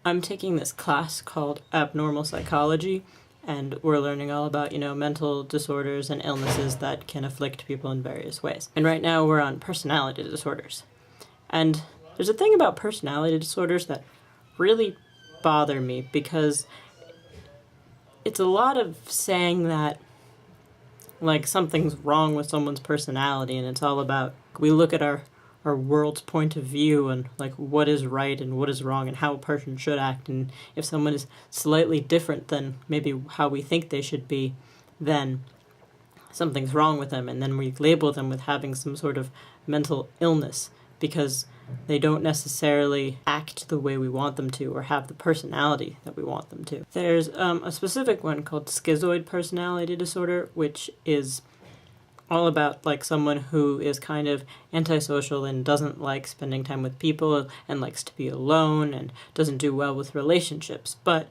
I'm taking this class called Abnormal Psychology, and we're learning all about, mental disorders and illnesses that can afflict people in various ways. And right now we're on personality disorders. And there's a thing about personality disorders that really bother me, because it's a lot of saying that, like, something's wrong with someone's personality, and it's all about, we look at our world's point of view and, like, what is right and what is wrong and how a person should act, and if someone is slightly different than maybe how we think they should be, then something's wrong with them, and then we label them with having some sort of mental illness because they don't necessarily act the way we want them to or have the personality that we want them to. There's a specific one called schizoid personality disorder, which is all about, like, someone who is kind of antisocial and doesn't like spending time with people and likes to be alone and doesn't do well with relationships. But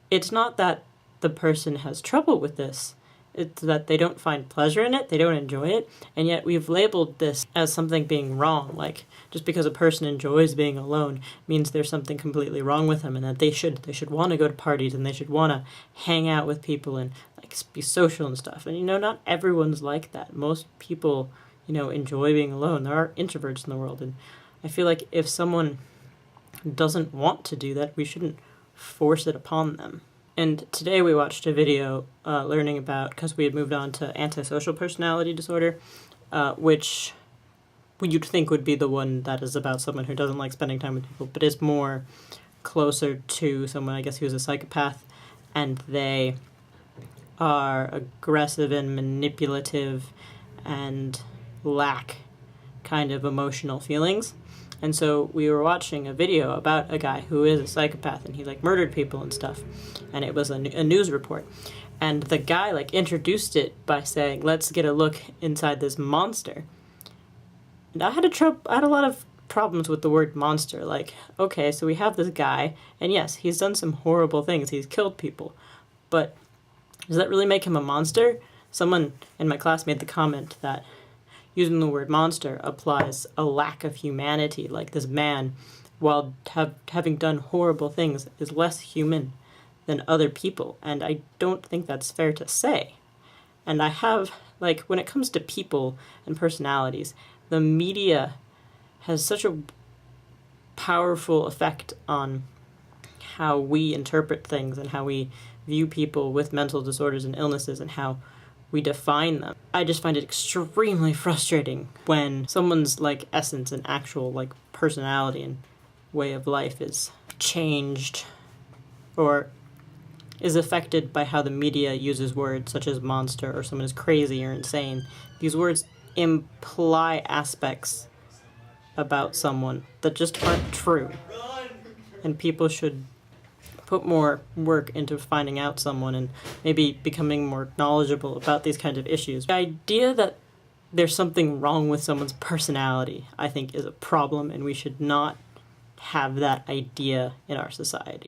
it's not that the person has trouble with this. It's that they don't find pleasure in it, they don't enjoy it, and yet we've labeled this as something being wrong. Like, just because a person enjoys being alone means there's something completely wrong with them, and that they should want to go to parties and they should want to hang out with people and, like, be social and stuff. And, not everyone's like that. Most people, enjoy being alone. There are introverts in the world, and I feel like if someone doesn't want to do that, we shouldn't force it upon them. And today we watched a video learning about, because we had moved on to antisocial personality disorder, which you'd think would be the one that is about someone who doesn't like spending time with people, but is more closer to someone, I guess, who's a psychopath, and they are aggressive and manipulative and lack kind of emotional feelings. And so we were watching a video about a guy who is a psychopath, and he, like, murdered people and stuff, and it was a news report. And the guy, like, introduced it by saying, "Let's get a look inside this monster." And I had a lot of problems with the word monster. Like, okay, so we have this guy, and yes, he's done some horrible things. He's killed people. But does that really make him a monster? Someone in my class made the comment that using the word monster applies a lack of humanity. Like, this man, while having done horrible things, is less human than other people. And I don't think that's fair to say. And I have, like, when it comes to people and personalities, the media has such a powerful effect on how we interpret things and how we view people with mental disorders and illnesses and how we define them. I just find it extremely frustrating when someone's, like, essence and actual, like, personality and way of life is changed or is affected by how the media uses words such as monster or someone is crazy or insane. These words imply aspects about someone that just aren't true. And people should put more work into finding out someone and maybe becoming more knowledgeable about these kinds of issues. The idea that there's something wrong with someone's personality, I think, is a problem, and we should not have that idea in our society.